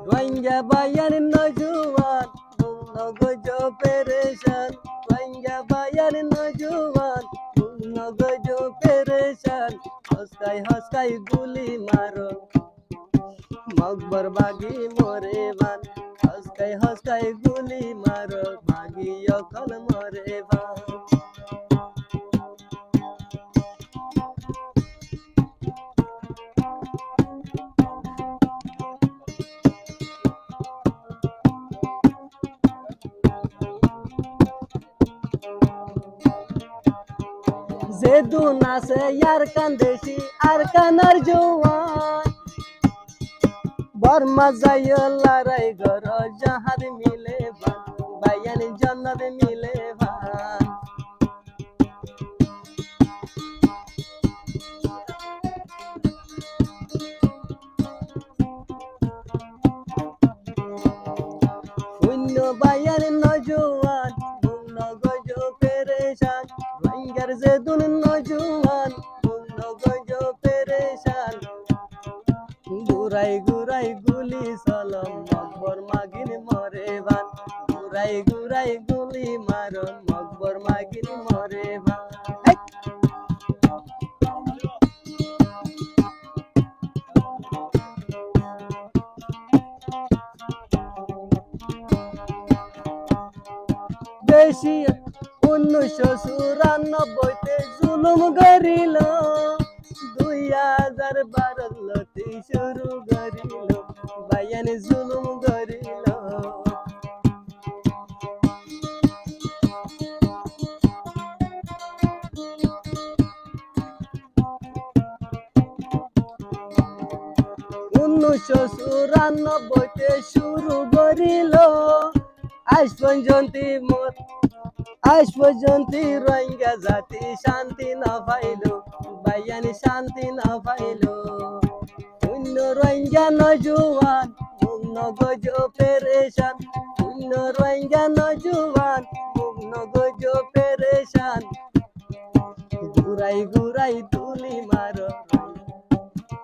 Rohingya buyer নজওয়ান নগজো পেরেশান Rohingya buyer নজওয়ান নগজো পেরেশান হসকাই হসকাই গুলি মারো মকবর বাগি মরে বান হসকাই হসকাই গুলি মারো বাগি অকল মরে বান যেদুন আছে ইয়ার কান্দেশি আর কানার জওয়ান বর্মা যাইও লড়াই গর জাহাদ মিলে ভান বায়ান জন্নত মিলে ভান শূন্য বায়ান নজওয়ান নগজ পেরেশান রোহিঙ্গার যেদুন নজওয়ান নগজ পেরেশান গুরাই গুরাই গুলি চলম মকবর মাগিন মরে বান গুরাই গুরাই গুলি মারো মকবর মাগিন মরে বান দেশি 1994 জুলুম করিল 2012 শুরু করিল বায়ান জুলুম করিল তে শুরু করিল আজ পর্যন্ত রোহিঙ্গা জাতি শান্তি না পাইল বায়ানি শান্তি না পাইল শূন্য রোহিঙ্গা নজওয়ান নগজ পেরেশান শূন্য রোহিঙ্গা নজওয়ান নগজ পেরেশান ঘুরাই ঘুরাই তুলি মারো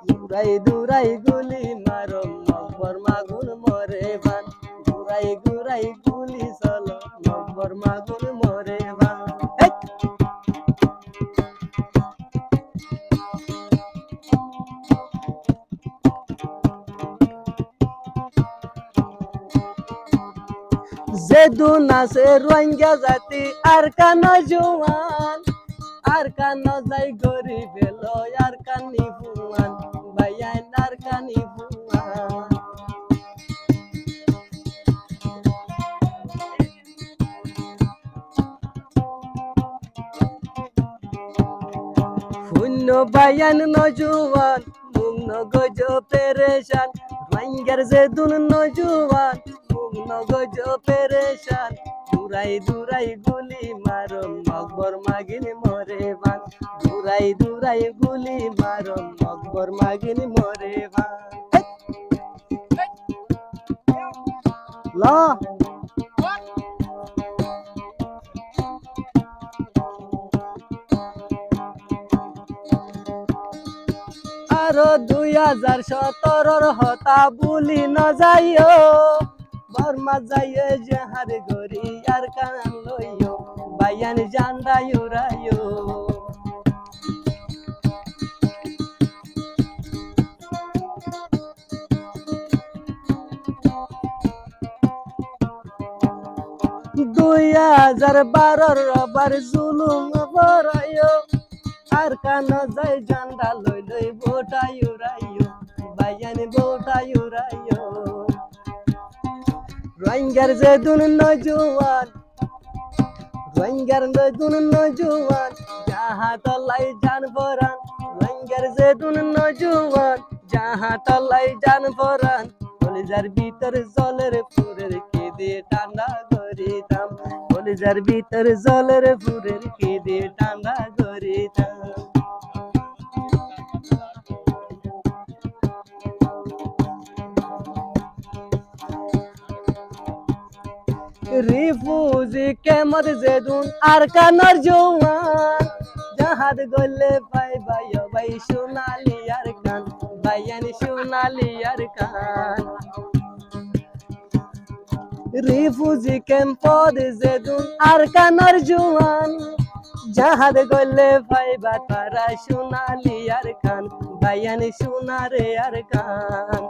ঘুরাই ঘুরাই গুলি মারো মকবর মাগুন মরে বান ঘুরাই ঘুরাই গুলি চলো মকবর মাগুন মরে বান যেদুন আছে রোহিঙ্গা জাতি আর কানা জওয়ান আর কানা যাই গরিব এলো আর কানি ফুয়ান বায়ান আর কানি ফুয়ান শূন্য বায়ান নজওয়ান নগজ পেরেশান রোহিঙ্গার যেদুন নজওয়ান নগজ পেরেশান দুরাই দুরাই গুলি মারো মকবর মাগিন মরে বান দুরাই দুরাই গুলি মারো মকবর মাগিন মরে বান ল আরো 2017 হতা বুলি না যাইও বর্মা যাইয়ে জাহার গরি আর কান লইও বায়ান জান্ডা উড়াইও দুই 2012 রবার জুলুম বরাইও আর কান যাই জান্ডা লই লই বোটা উড়াইও বায়ান বোটা উড়াইও রোহিঙ্গার যেদুন নজওয়ান রোহিঙ্গার যেদুন নজওয়ান যাহা তলাই জান পরান রোহিঙ্গার যেদুন নজওয়ান যাহা তলাই জান পরান কলিজার ভিতর জলের ফুরের কেঁদে ঠান্ডা করিতাম কলিজার ভিতর জলের ফুরের কেঁদে ঠান্ডা করিতাম রিফুজি কেমত যেদুন আর কানার জওয়ান জাহাদ গলে ভাই ভাই ভাই সোনালি আর কান ভাইয়ান সোনালি আর কান রিফুজি ক্যাম্পদ যেদুন আর কানর জুয়ান জাহাদ গলে ভাই বাতারা সোনালি আর কান ভাইয়ান সোনারে আর কান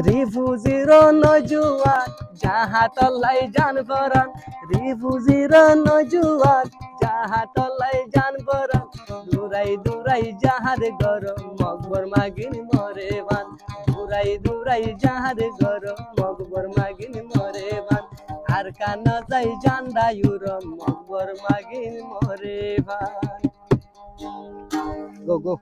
রিফুজির নজুয়ান যাহা তলাই জান পরান রিফুজির নজুয়ান যাহা তলাই জান পরান দুরাই দুরাই যাহার গরম মকবর মাগিন মরে বান দুরাই দুরাই যাহার গরম মকবর মাগিন মরে বান আর কান যাই জান্ডায়ুরম মকবর মাগিন মরে বান গো গো